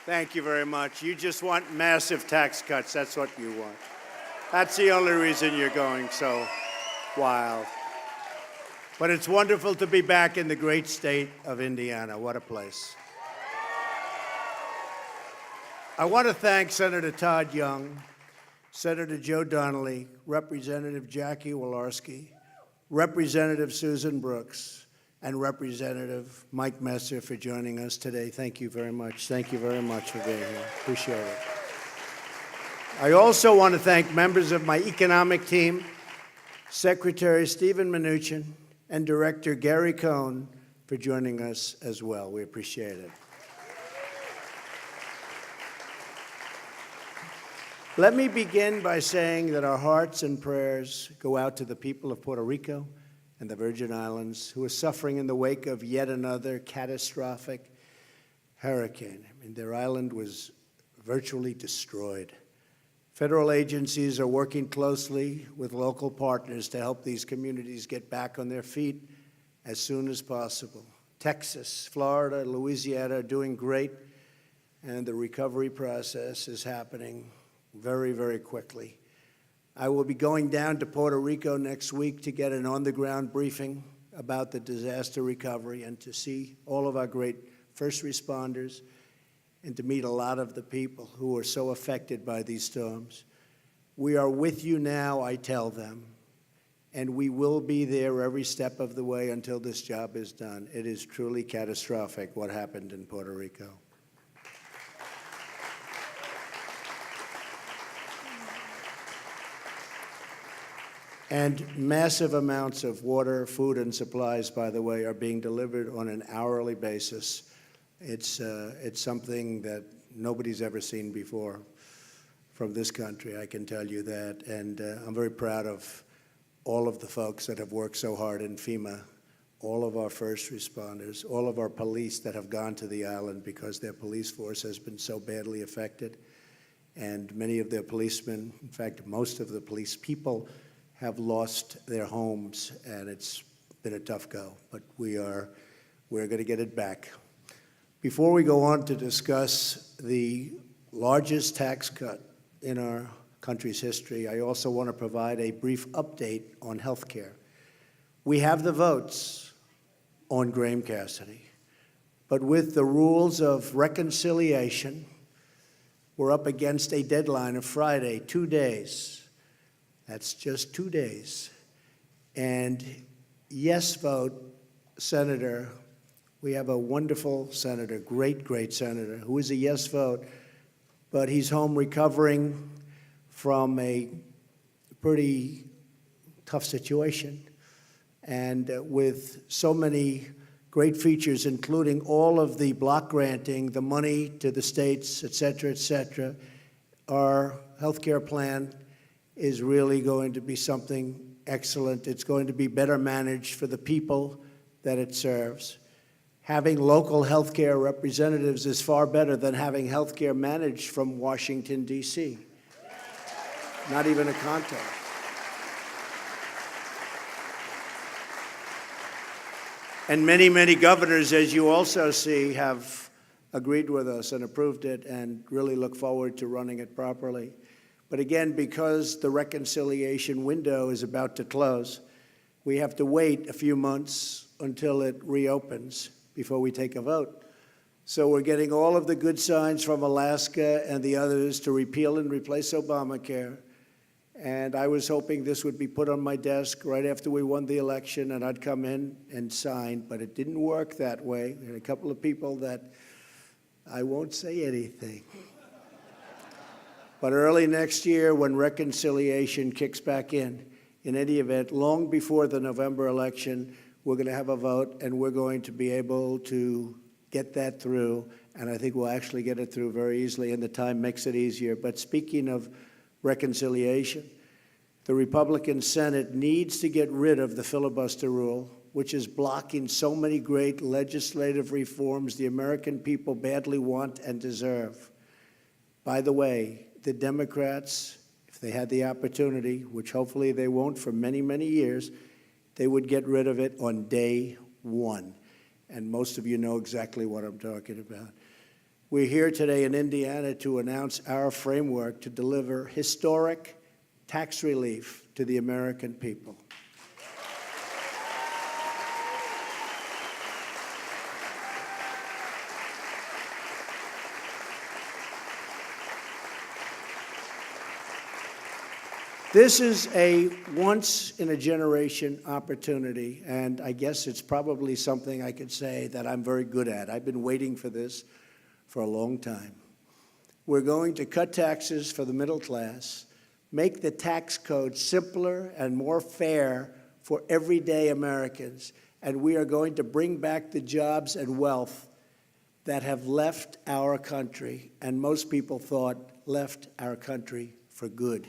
Thank you very much. You just want massive tax cuts. That's what you want. That's the only reason you're going so wild. But it's wonderful to be back in the great state of Indiana. What a place. I want to thank Senator Todd Young, Senator Joe Donnelly, Representative Jackie Walorski, Representative Susan Brooks, and Representative Mike Messer for joining us today. Thank you very much. Thank you very much for being here. Appreciate it. I also want to thank members of my economic team, Secretary Stephen Mnuchin, and Director Gary Cohn for joining us as well. We appreciate it. Let me begin by saying that our hearts and prayers go out to the people of Puerto Rico and the Virgin Islands who are suffering in the wake of yet another catastrophic hurricane. I mean, their island was virtually destroyed. Federal agencies are working closely with local partners to help these communities get back on their feet as soon as possible. Texas, Florida, Louisiana are doing great, and the recovery process is happening very, very quickly. I will be going down to Puerto Rico next week to get an on-the-ground briefing about the disaster recovery and to see all of our great first responders and to meet a lot of the people who are so affected by these storms. We are with you now, I tell them, and we will be there every step of the way until this job is done. It is truly catastrophic what happened in Puerto Rico. And massive amounts of water, food, and supplies, by the way, are being delivered on an hourly basis. It's something that nobody's ever seen before from this country, I can tell you that. And I'm very proud of all of the folks that have worked so hard in FEMA, all of our first responders, all of our police that have gone to the island because their police force has been so badly affected. And many of their policemen, in fact, most of the police people, have lost their homes, and it's been a tough go, but we're going to get it back. Before we go on to discuss the largest tax cut in our country's history, I also want to provide a brief update on health care. We have the votes on Graham Cassidy, but with the rules of reconciliation, we're up against a deadline of Friday, 2 days. That's just 2 days. And yes vote, Senator, we have a wonderful senator, great, great senator, who is a yes vote, but he's home recovering from a pretty tough situation. And with so many great features, including all of the block granting, the money to the states, et cetera, our health care plan is really going to be something excellent. It's going to be better managed for the people that it serves. Having local health care representatives is far better than having health care managed from Washington, D.C. Not even a contest. And many, many governors, as you also see, have agreed with us and approved it and really look forward to running it properly. But again, because the reconciliation window is about to close, we have to wait a few months until it reopens before we take a vote. So we're getting all of the good signs from Alaska and the others to repeal and replace Obamacare. And I was hoping this would be put on my desk right after we won the election and I'd come in and sign, but it didn't work that way. There are a couple of people that I won't say anything. But early next year, when reconciliation kicks back in any event, long before the November election, we're going to have a vote, and we're going to be able to get that through, and I think we'll actually get it through very easily, and the time makes it easier. But speaking of reconciliation, the Republican Senate needs to get rid of the filibuster rule, which is blocking so many great legislative reforms the American people badly want and deserve. By the way, the Democrats, if they had the opportunity, which hopefully they won't for many, many years, they would get rid of it on day one. And most of you know exactly what I'm talking about. We're here today in Indiana to announce our framework to deliver historic tax relief to the American people. This is a once-in-a-generation opportunity, and I guess it's probably something I could say that I'm very good at. I've been waiting for this for a long time. We're going to cut taxes for the middle class, make the tax code simpler and more fair for everyday Americans, and we are going to bring back the jobs and wealth that have left our country, and most people thought left our country for good.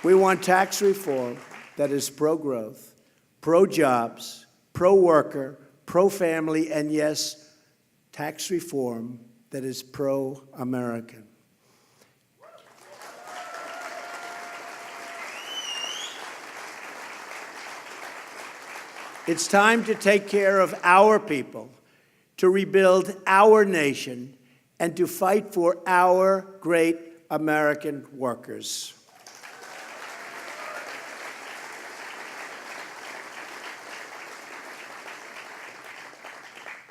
We want tax reform that is pro-growth, pro-jobs, pro-worker, pro-family, and yes, tax reform that is pro-American. It's time to take care of our people, to rebuild our nation, and to fight for our great American workers.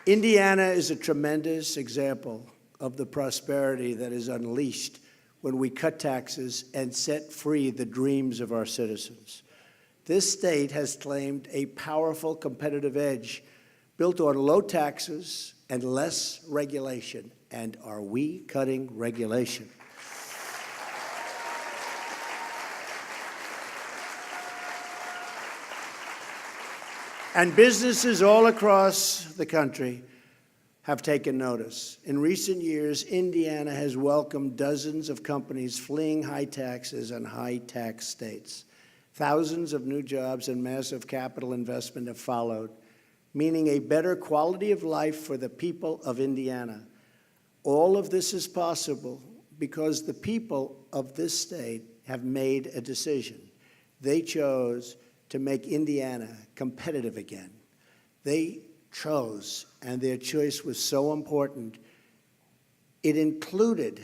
Indiana is a tremendous example of the prosperity that is unleashed when we cut taxes and set free the dreams of our citizens. This state has claimed a powerful competitive edge built on low taxes and less regulation. And are we cutting regulation? And businesses all across the country have taken notice. In recent years, Indiana has welcomed dozens of companies fleeing high taxes and high-tax states. Thousands of new jobs and massive capital investment have followed, meaning a better quality of life for the people of Indiana. All of this is possible because the people of this state have made a decision. They chose to make Indiana competitive again. They chose, and their choice was so important, it included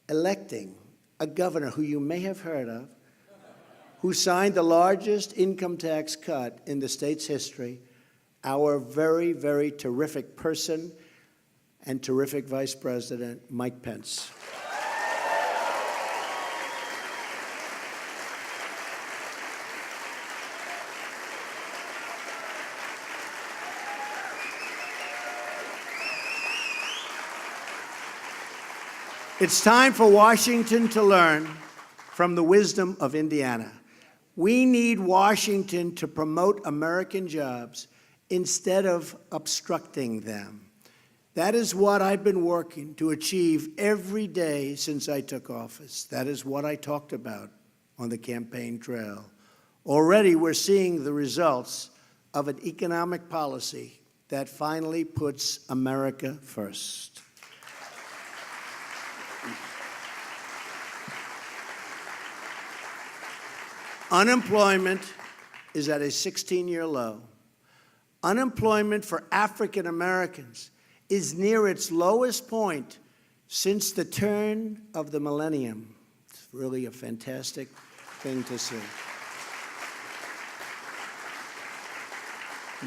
electing a governor who you may have heard of, who signed the largest income tax cut in the state's history, our very, very terrific person and terrific Vice President, Mike Pence. It's time for Washington to learn from the wisdom of Indiana. We need Washington to promote American jobs instead of obstructing them. That is what I've been working to achieve every day since I took office. That is what I talked about on the campaign trail. Already we're seeing the results of an economic policy that finally puts America first. Unemployment is at a 16-year low. Unemployment for African Americans is near its lowest point since the turn of the millennium. It's really a fantastic thing to see.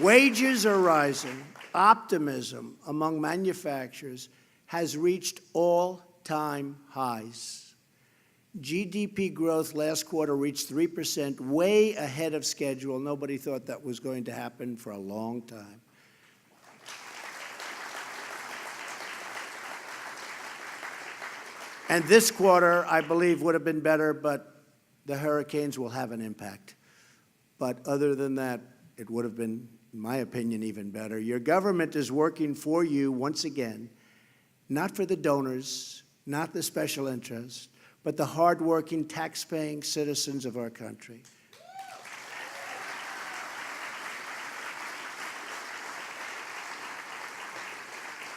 Wages are rising. Optimism among manufacturers has reached all-time highs. GDP growth last quarter reached 3%, way ahead of schedule. Nobody thought that was going to happen for a long time. And this quarter, I believe, would have been better, but the hurricanes will have an impact. But other than that, it would have been, in my opinion, even better. Your government is working for you once again, not for the donors, not the special interests, but the hardworking, tax-paying citizens of our country.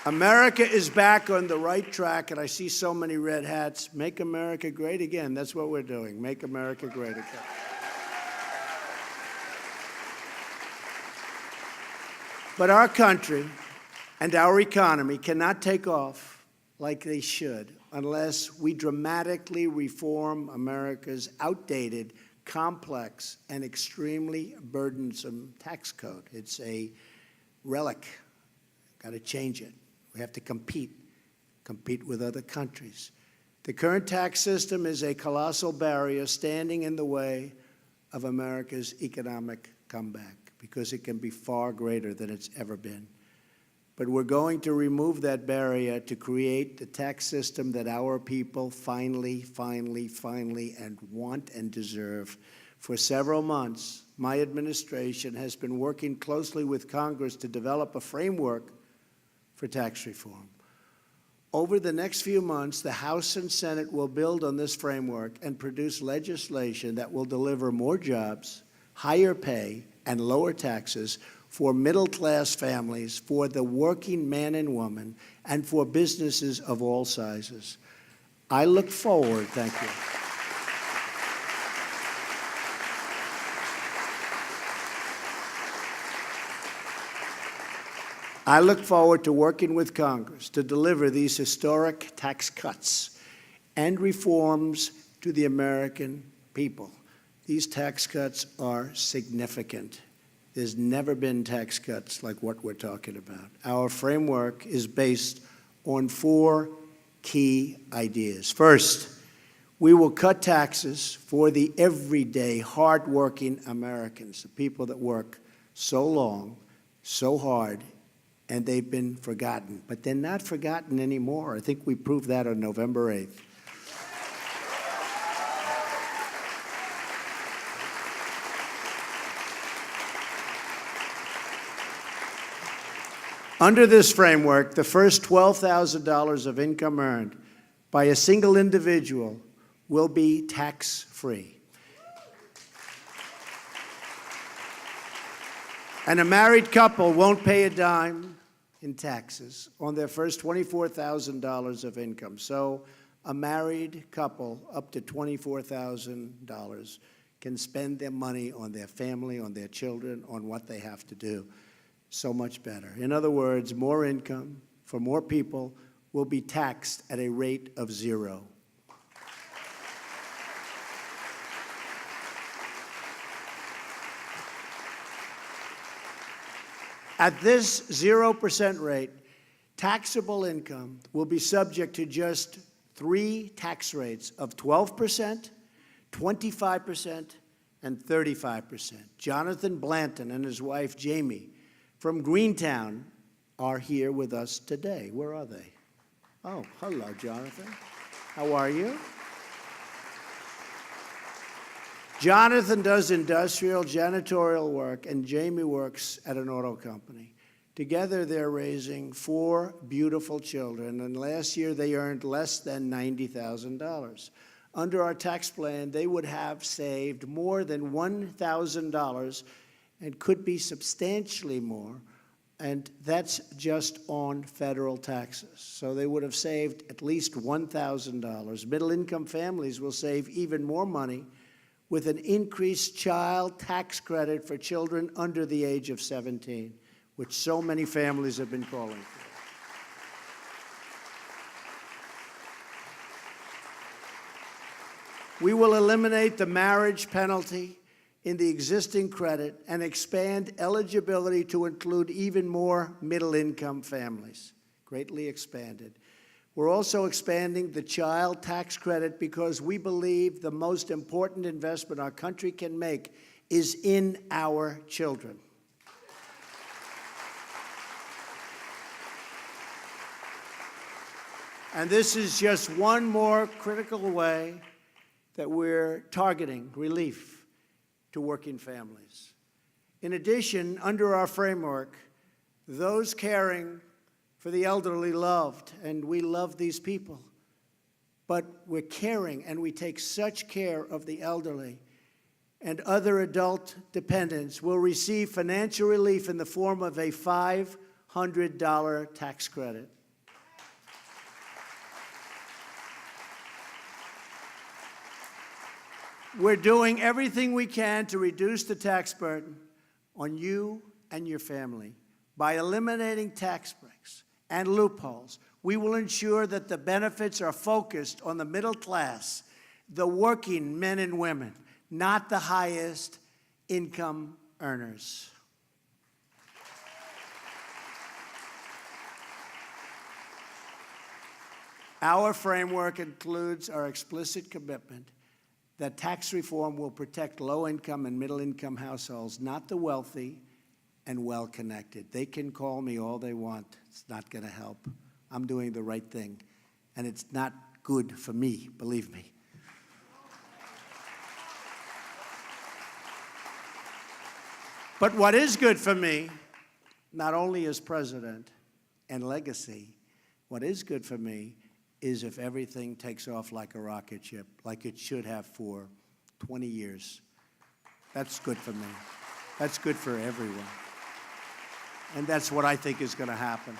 America is back on the right track, and I see so many red hats. Make America great again. That's what we're doing. Make America great again. But our country and our economy cannot take off like they should unless we dramatically reform America's outdated, complex, and extremely burdensome tax code. It's a relic. Got to change it. We have to compete with other countries. The current tax system is a colossal barrier standing in the way of America's economic comeback because it can be far greater than it's ever been. But we're going to remove that barrier to create the tax system that our people finally, and want and deserve. For several months, my administration has been working closely with Congress to develop a framework for tax reform. Over the next few months, the House and Senate will build on this framework and produce legislation that will deliver more jobs, higher pay, and lower taxes for middle-class families, for the working man and woman, and for businesses of all sizes. I look forward, thank you. I look forward to working with Congress to deliver these historic tax cuts and reforms to the American people. These tax cuts are significant. There's never been tax cuts like what we're talking about. Our framework is based on 4 key ideas. First, we will cut taxes for the everyday, hardworking Americans, the people that work so long, so hard, and they've been forgotten. But they're not forgotten anymore. I think we proved that on November 8th. Under this framework, the first $12,000 of income earned by a single individual will be tax-free. And a married couple won't pay a dime in taxes on their first $24,000 of income. So a married couple up to $24,000 can spend their money on their family, on their children, on what they have to do. So much better. In other words, more income for more people will be taxed at a rate of 0. At this 0% rate, taxable income will be subject to just 3 tax rates of 12%, 25%, and 35%. Jonathan Blanton and his wife, Jamie, from Greentown, are here with us today. Where are they? Oh, hello, Jonathan. How are you? Jonathan does industrial janitorial work, and Jamie works at an auto company. Together, they're raising 4 beautiful children, and last year they earned less than $90,000. Under our tax plan, they would have saved more than $1,000 and could be substantially more, and that's just on federal taxes. So they would have saved at least $1,000. Middle-income families will save even more money with an increased child tax credit for children under the age of 17, which so many families have been calling for. We will eliminate the marriage penalty in the existing credit and expand eligibility to include even more middle-income families, greatly expanded. We're also expanding the child tax credit because we believe the most important investment our country can make is in our children. And this is just one more critical way that we're targeting relief to working families. In addition, under our framework, those caring for the elderly loved, and we love these people, but we're caring and we take such care of the elderly and other adult dependents will receive financial relief in the form of a $500 $100 tax credit. We're doing everything we can to reduce the tax burden on you and your family. By eliminating tax breaks and loopholes, we will ensure that the benefits are focused on the middle class, the working men and women, not the highest income earners. Our framework includes our explicit commitment that tax reform will protect low-income and middle-income households, not the wealthy and well-connected. They can call me all they want. It's not going to help. I'm doing the right thing, and it's not good for me, believe me. But what is good for me, not only as president and legacy, what is good for me is if everything takes off like a rocket ship, like it should have for 20 years. That's good for me. That's good for everyone. And that's what I think is going to happen.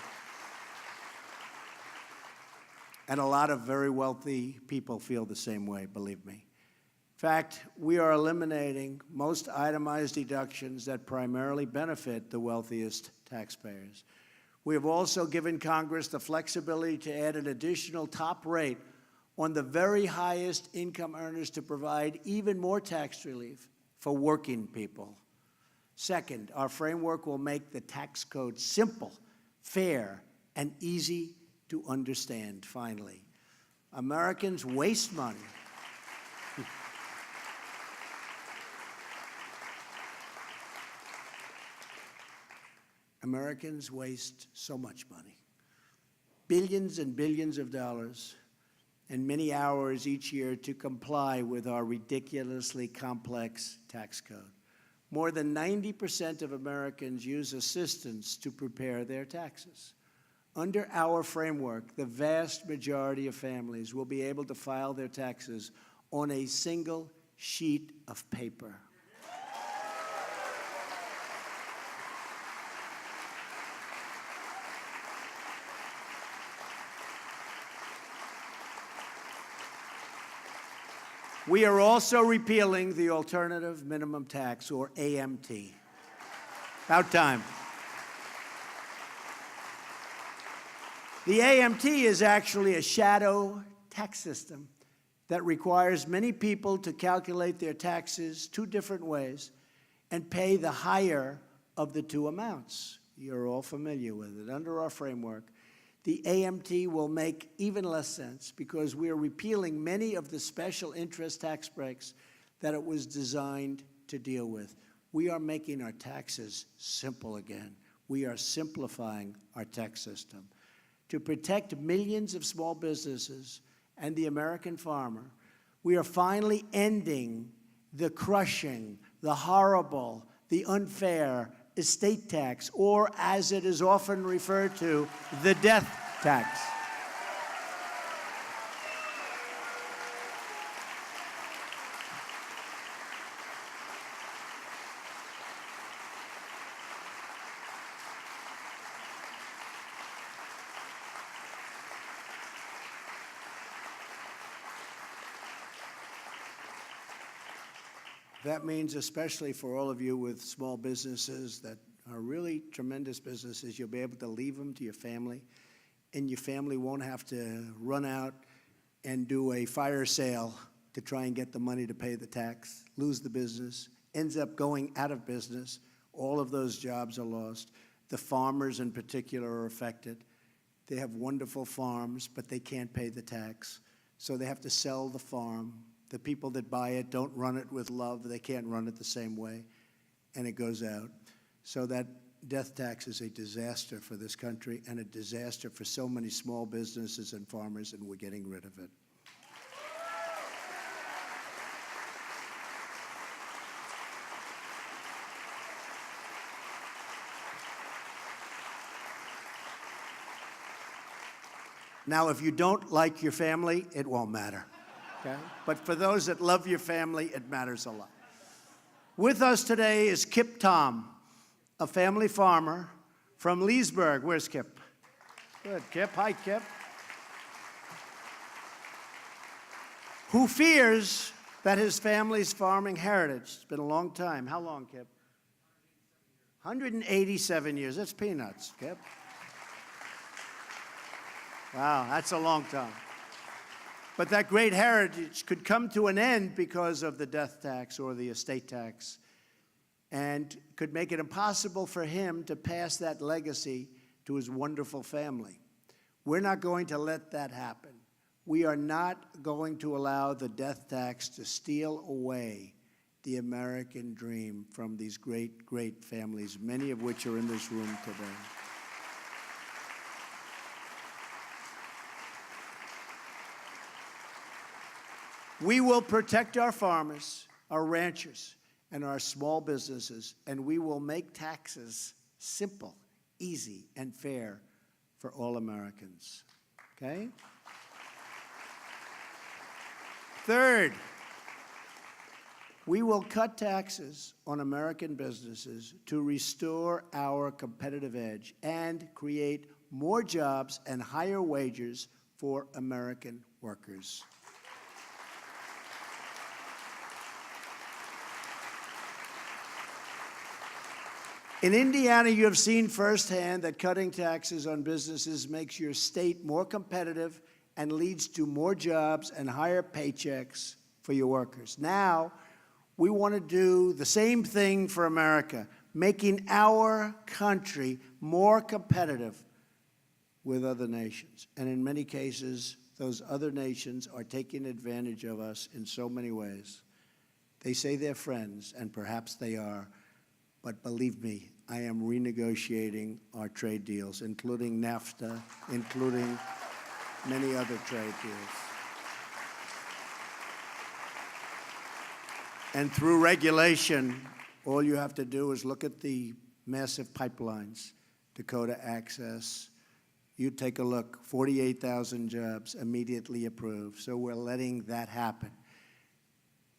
And a lot of very wealthy people feel the same way, believe me. In fact, we are eliminating most itemized deductions that primarily benefit the wealthiest taxpayers. We have also given Congress the flexibility to add an additional top rate on the very highest income earners to provide even more tax relief for working people. Second, our framework will make the tax code simple, fair, and easy to understand, finally. Americans waste money. Americans waste so much money, billions and billions of dollars, and many hours each year to comply with our ridiculously complex tax code. More than 90% of Americans use assistance to prepare their taxes. Under our framework, the vast majority of families will be able to file their taxes on a single sheet of paper. We are also repealing the Alternative Minimum Tax, or AMT. About time. The AMT is actually a shadow tax system that requires many people to calculate their taxes two different ways and pay the higher of the two amounts. You're all familiar with it. Under our framework, the AMT will make even less sense because we are repealing many of the special interest tax breaks that it was designed to deal with. We are making our taxes simple again. We are simplifying our tax system. To protect millions of small businesses and the American farmer, we are finally ending the crushing, the horrible, the unfair estate tax, or as it is often referred to, the death tax. That means, especially for all of you with small businesses that are really tremendous businesses, you'll be able to leave them to your family, and your family won't have to run out and do a fire sale to try and get the money to pay the tax, lose the business, ends up going out of business. All of those jobs are lost. The farmers in particular are affected. They have wonderful farms, but they can't pay the tax, so they have to sell the farm. The people that buy it don't run it with love. They can't run it the same way, and it goes out. So that death tax is a disaster for this country and a disaster for so many small businesses and farmers, and we're getting rid of it. Now, if you don't like your family, it won't matter. Okay? But for those that love your family, it matters a lot. With us today is Kip Tom, a family farmer From Leesburg, where's Kip? Good, Kip. Hi, Kip. Who fears that his family's farming heritage, it's been a long time. How long, Kip? 187 years. That's peanuts, Kip. Wow, that's a long time. But that great heritage could come to an end because of the death tax or the estate tax, and could make it impossible for him to pass that legacy to his wonderful family. We're not going to let that happen. We are not going to allow the death tax to steal away the American dream from these great, great families, many of which are in this room today. We will protect our farmers, our ranchers, and our small businesses, and we will make taxes simple, easy, and fair for all Americans. Okay? Third, we will cut taxes on American businesses to restore our competitive edge and create more jobs and higher wages for American workers. In Indiana, you have seen firsthand that cutting taxes on businesses makes your state more competitive and leads to more jobs and higher paychecks for your workers. Now, we want to do the same thing for America, making our country more competitive with other nations. And in many cases, those other nations are taking advantage of us in so many ways. They say they're friends, and perhaps they are. But believe me, I am renegotiating our trade deals, including NAFTA, including many other trade deals. And through regulation, all you have to do is look at the massive pipelines, Dakota Access. You take a look, 48,000 jobs immediately approved. So we're letting that happen.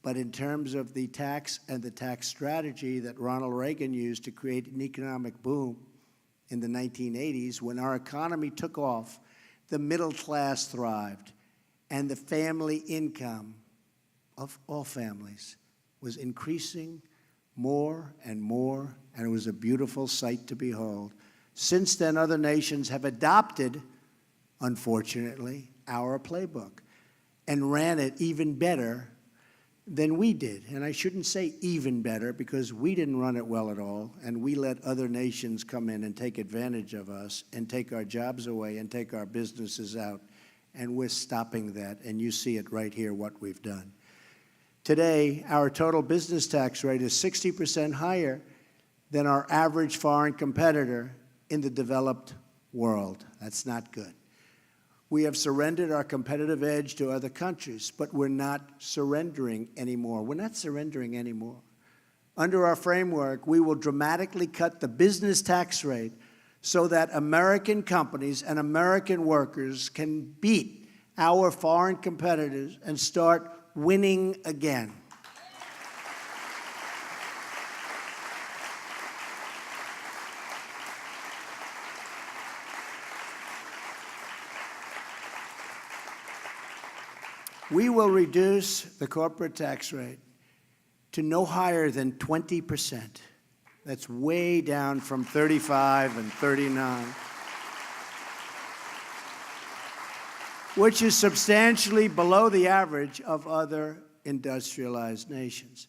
But in terms of the tax and the tax strategy that Ronald Reagan used to create an economic boom in the 1980s, when our economy took off, the middle class thrived, and the family income of all families was increasing more and more, and it was a beautiful sight to behold. Since then, other nations have adopted, unfortunately, our playbook and ran it even better than we did. And I shouldn't say even better, because we didn't run it well at all, and we let other nations come in and take advantage of us and take our jobs away and take our businesses out, and we're stopping that, and you see it right here, what we've done. Today, our total business tax rate is 60% higher than our average foreign competitor in the developed world. That's not good. We have surrendered our competitive edge to other countries, but we're not surrendering anymore. We're not surrendering anymore. Under our framework, we will dramatically cut the business tax rate so that American companies and American workers can beat our foreign competitors and start winning again. We will reduce the corporate tax rate to no higher than 20%. That's way down from 35 and 39, which is substantially below the average of other industrialized nations.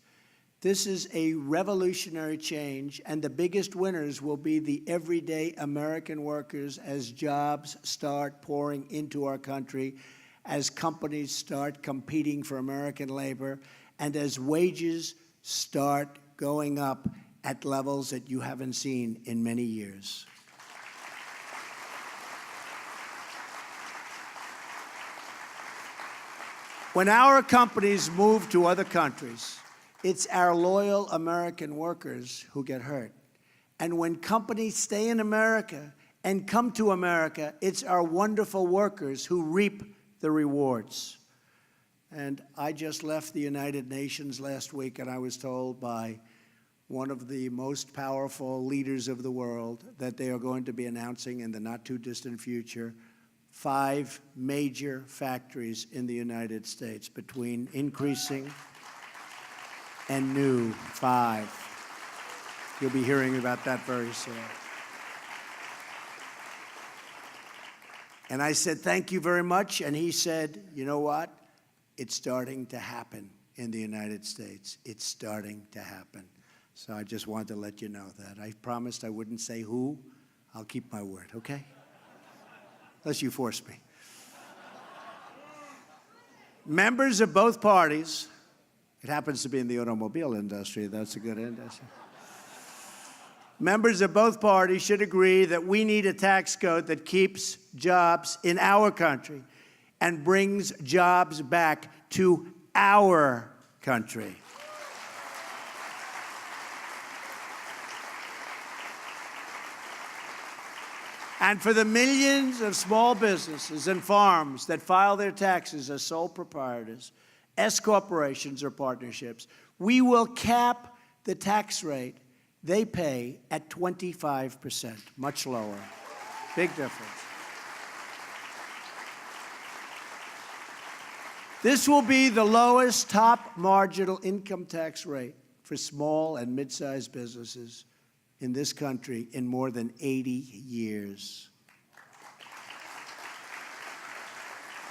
This is a revolutionary change, and the biggest winners will be the everyday American workers as jobs start pouring into our country, as companies start competing for American labor, and as wages start going up at levels that you haven't seen in many years. When our companies move to other countries, it's our loyal American workers who get hurt. And when companies stay in America and come to America, it's our wonderful workers who reap the rewards. And I just left the United Nations last week, and I was told by one of the most powerful leaders of the world, that they are going to be announcing in the not-too-distant future 5 major factories in the United States, between increasing and new, 5. You'll be hearing about that very soon. And I said, thank you very much. And he said, you know what? It's starting to happen in the United States. It's starting to happen. So I just wanted to let you know that. I promised I wouldn't say who. I'll keep my word, okay? Unless you force me. Members of both parties, it happens to be in the automobile industry, that's a good industry. Members of both parties should agree that we need a tax code that keeps jobs in our country and brings jobs back to our country. And for the millions of small businesses and farms that file their taxes as sole proprietors, S corporations or partnerships, we will cap the tax rate they pay at 25%, much lower. Big difference. This will be the lowest top marginal income tax rate for small and mid-sized businesses in this country in more than 80 years.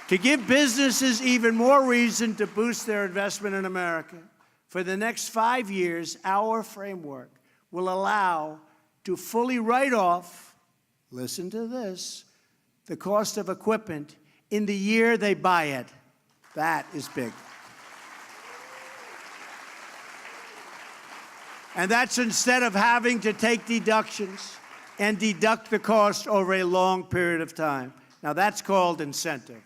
To give businesses even more reason to boost their investment in America, for the next 5 years, our framework will allow to fully write off, listen to this, the cost of equipment in the year they buy it. That is big. And that's instead of having to take deductions and deduct the cost over a long period of time. Now, that's called incentive.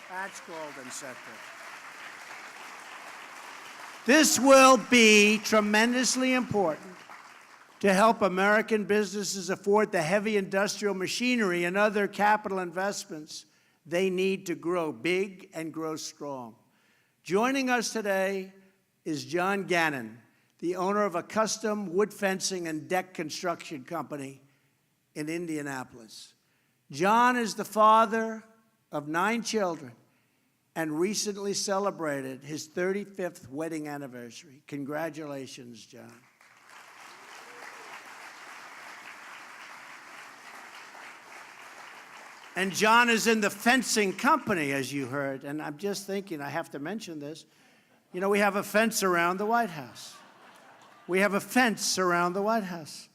That's called incentive. This will be tremendously important to help American businesses afford the heavy industrial machinery and other capital investments they need to grow big and grow strong. Joining us today is John Gannon, the owner of a custom wood fencing and deck construction company in Indianapolis. John is the father of 9 children and recently celebrated his 35th wedding anniversary. Congratulations, John. And John is in the fencing company, as you heard. And I'm just thinking, I have to mention this. You know, we have a fence around the White House. We have a fence around the White House.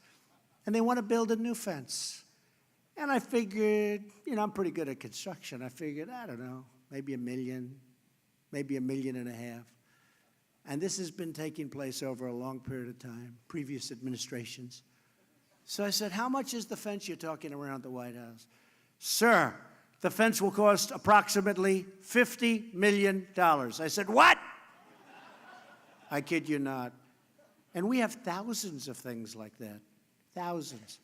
And they want to build a new fence. And I figured, you know, I'm pretty good at construction. I figured, I don't know, maybe $1 million, maybe $1.5 million. And this has been taking place over a long period of time, previous administrations. So I said, how much is the fence you're talking around the White House? Sir, the fence will cost approximately $50 million. I said, what? I kid you not. And we have thousands of things like that, thousands.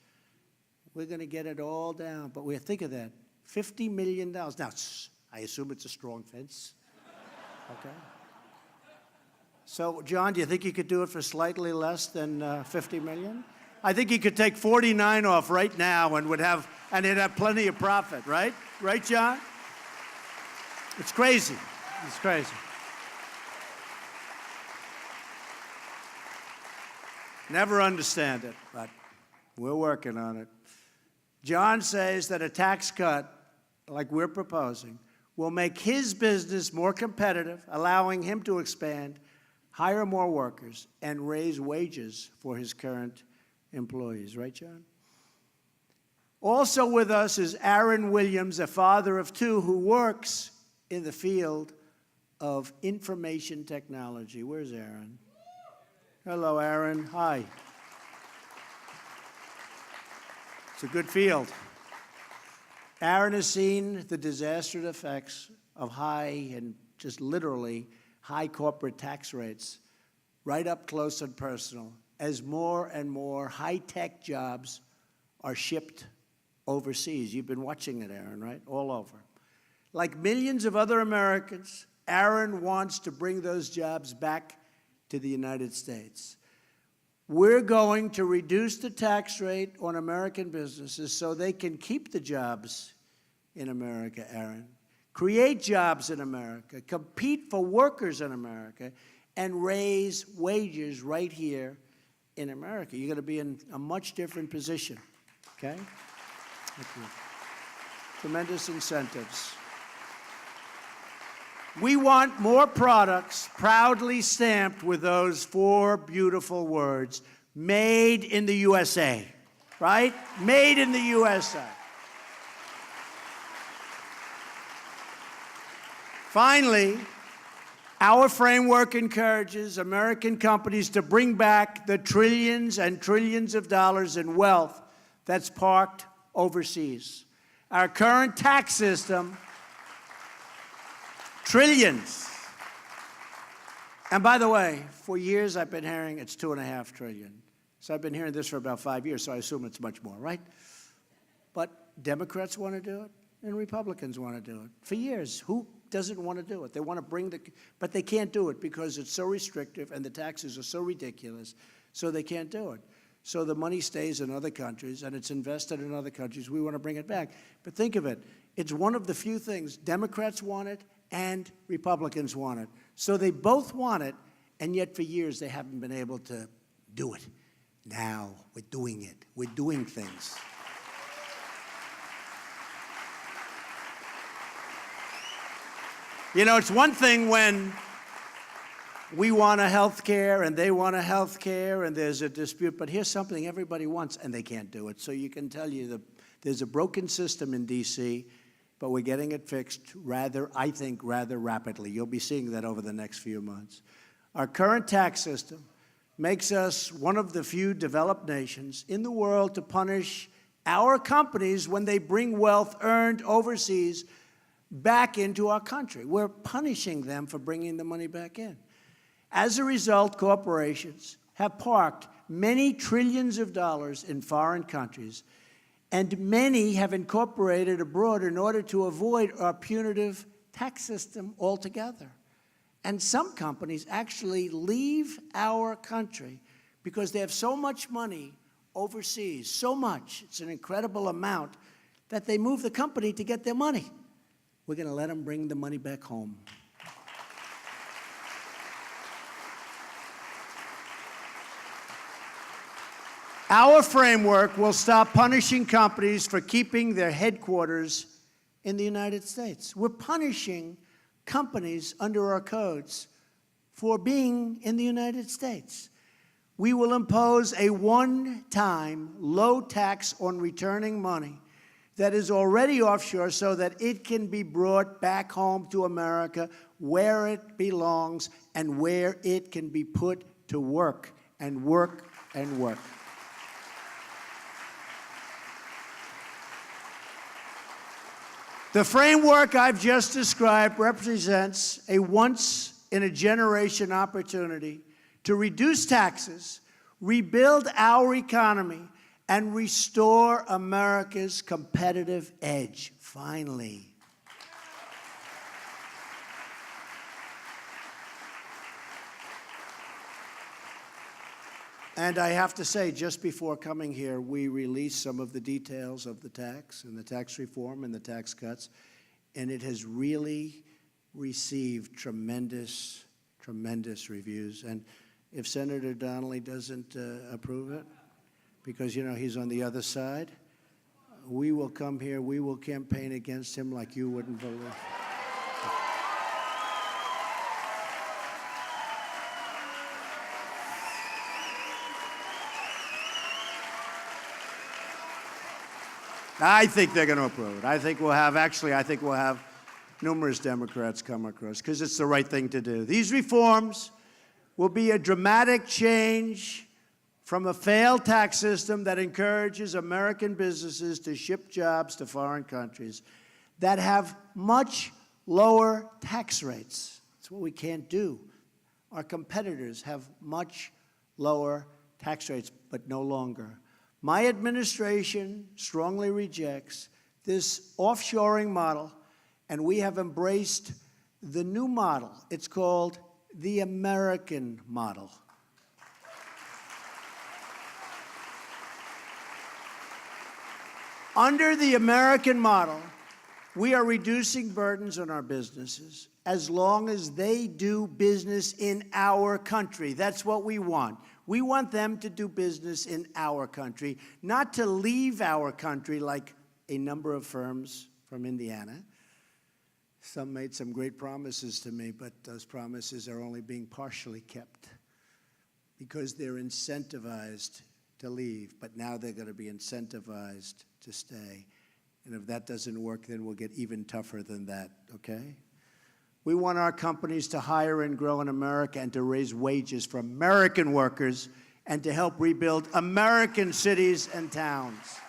We're going to get it all down, but we think of that, $50 million. Now, I assume it's a strong fence, okay? So, John, do you think you could do it for slightly less than $50 million? I think he could take 49 off right now and it'd have plenty of profit, right? Right, John? It's crazy. It's crazy. Never understand it, but we're working on it. John says that a tax cut, like we're proposing, will make his business more competitive, allowing him to expand, hire more workers, and raise wages for his current employees. Right, John? Also with us is Aaron Williams, a father of 2 who works in the field of information technology. Where's Aaron? Hello, Aaron. Hi. It's a good field. Aaron has seen the disastrous effects of high and just literally high corporate tax rates right up close and personal as more and more high-tech jobs are shipped overseas. You've been watching it, Aaron, right? All over. Like millions of other Americans, Aaron wants to bring those jobs back to the United States. We're going to reduce the tax rate on American businesses so they can keep the jobs in America, Aaron, create jobs in America, compete for workers in America, and raise wages right here in America. You're going to be in a much different position, okay? Thank you. Tremendous incentives. We want more products proudly stamped with those 4 beautiful words, made in the USA, right? Made in the USA. Finally, our framework encourages American companies to bring back the trillions and trillions of dollars in wealth that's parked overseas. Our current tax system, trillions. And by the way, for years I've been hearing it's $2.5 trillion. So I've been hearing this for about 5 years, so I assume it's much more, right? But Democrats want to do it, and Republicans want to do it. For years, who doesn't want to do it? They want to bring but they can't do it because it's so restrictive and the taxes are so ridiculous, so they can't do it. So the money stays in other countries, and it's invested in other countries. We want to bring it back. But think of it. It's one of the few things Democrats want it and Republicans want it. So they both want it, and yet for years they haven't been able to do it. Now we're doing it. We're doing things. You know, it's one thing when we want a health care and they want a health care and there's a dispute, but here's something everybody wants and they can't do it. So you can tell you that there's a broken system in D.C., but we're getting it fixed I think, rather rapidly. You'll be seeing that over the next few months. Our current tax system makes us one of the few developed nations in the world to punish our companies when they bring wealth earned overseas back into our country. We're punishing them for bringing the money back in. As a result, corporations have parked many trillions of dollars in foreign countries, and many have incorporated abroad in order to avoid our punitive tax system altogether. And some companies actually leave our country because they have so much money overseas, so much, it's an incredible amount, that they move the company to get their money. We're going to let them bring the money back home. Our framework will stop punishing companies for keeping their headquarters in the United States. We're punishing companies under our codes for being in the United States. We will impose a one-time low tax on returning money that is already offshore so that it can be brought back home to America where it belongs and where it can be put to work and work and work. The framework I've just described represents a once-in-a-generation opportunity to reduce taxes, rebuild our economy, and restore America's competitive edge, finally. And I have to say, just before coming here, we released some of the details of the tax and the tax reform and the tax cuts, and it has really received tremendous, tremendous reviews. And if Senator Donnelly doesn't approve it, because, you know, he's on the other side, we will come here, we will campaign against him like you wouldn't believe. I think they're going to approve it. I think we'll have numerous Democrats come across, because it's the right thing to do. These reforms will be a dramatic change from a failed tax system that encourages American businesses to ship jobs to foreign countries that have much lower tax rates. That's what we can't do. Our competitors have much lower tax rates, but no longer. My administration strongly rejects this offshoring model, and we have embraced the new model. It's called the American model. Under the American model, we are reducing burdens on our businesses as long as they do business in our country. That's what we want. We want them to do business in our country, not to leave our country like a number of firms from Indiana. Some made some great promises to me, but those promises are only being partially kept because they're incentivized to leave, but now they're going to be incentivized to stay. And if that doesn't work, then we'll get even tougher than that, okay? We want our companies to hire and grow in America and to raise wages for American workers and to help rebuild American cities and towns.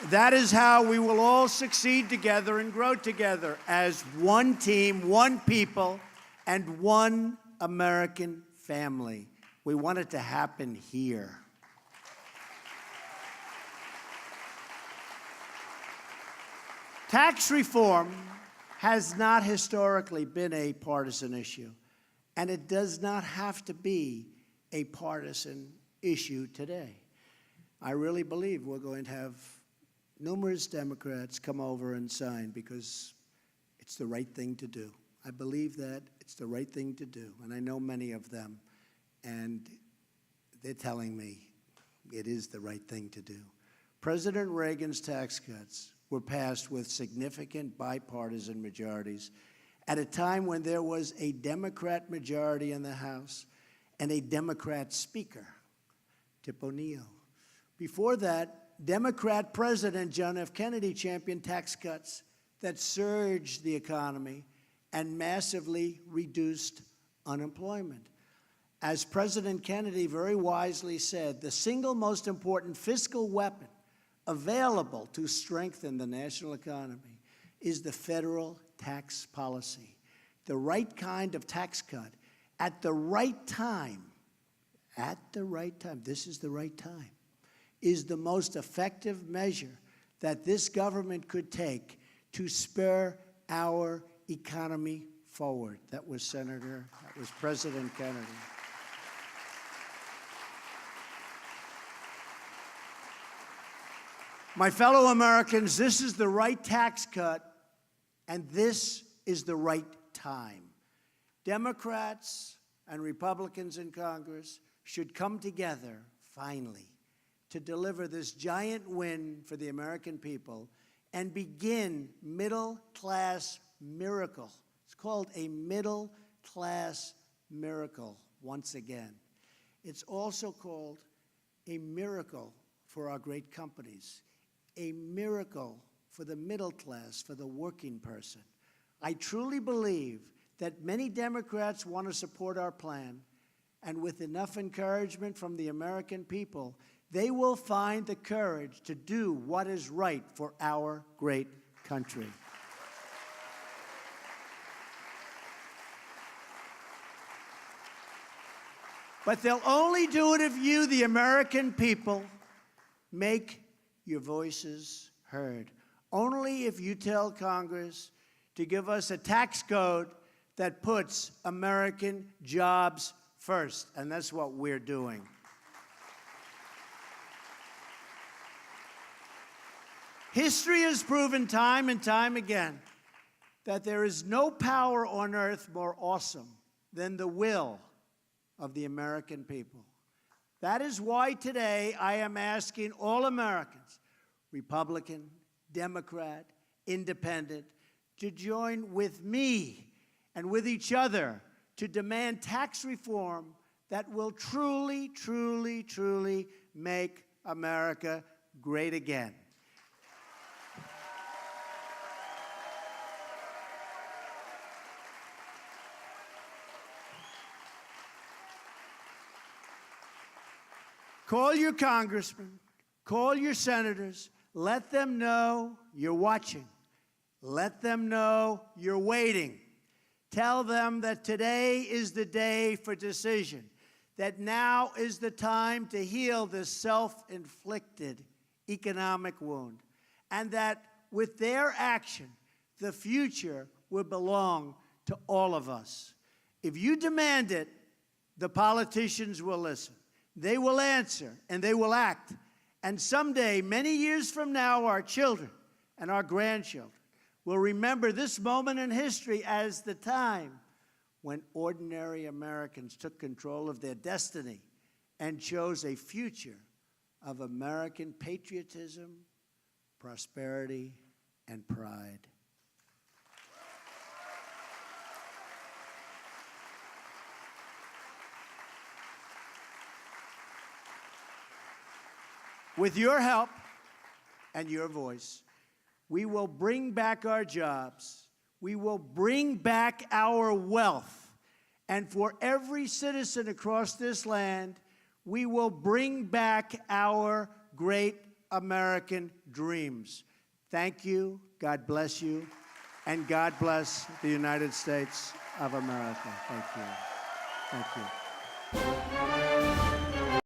That is how we will all succeed together and grow together as one team, one people, and one American family. We want it to happen here. Tax reform has not historically been a partisan issue, and it does not have to be a partisan issue today. I really believe we're going to have numerous Democrats come over and sign because it's the right thing to do. I believe that it's the right thing to do, and I know many of them, and they're telling me it is the right thing to do. President Reagan's tax cuts were passed with significant bipartisan majorities at a time when there was a Democrat majority in the House and a Democrat speaker, Tip O'Neill. Before that, Democrat President John F. Kennedy championed tax cuts that surged the economy and massively reduced unemployment. As President Kennedy very wisely said, the single most important fiscal weapon available to strengthen the national economy is the federal tax policy. The right kind of tax cut at the right time, this is the right time, is the most effective measure that this government could take to spur our economy forward. That was President Kennedy. My fellow Americans, this is the right tax cut, and this is the right time. Democrats and Republicans in Congress should come together, finally, to deliver this giant win for the American people and begin middle-class miracle. It's called a middle-class miracle once again. It's also called a miracle for our great companies, a miracle for the middle class, for the working person. I truly believe that many Democrats want to support our plan, and with enough encouragement from the American people, they will find the courage to do what is right for our great country. But they'll only do it if you, the American people, make your voices heard. Only if you tell Congress to give us a tax code that puts American jobs first. And that's what we're doing. History has proven time and time again that there is no power on earth more awesome than the will of the American people. That is why today I am asking all Americans, Republican, Democrat, Independent, to join with me and with each other to demand tax reform that will truly, truly, truly make America great again. Call your congressmen, call your senators, let them know you're watching. Let them know you're waiting. Tell them that today is the day for decision, that now is the time to heal this self-inflicted economic wound, and that with their action, the future will belong to all of us. If you demand it, the politicians will listen. They will answer and they will act. And someday, many years from now, our children and our grandchildren will remember this moment in history as the time when ordinary Americans took control of their destiny and chose a future of American patriotism, prosperity, and pride. With your help and your voice, we will bring back our jobs. We will bring back our wealth. And for every citizen across this land, we will bring back our great American dreams. Thank you. God bless you. And God bless the United States of America. Thank you. Thank you.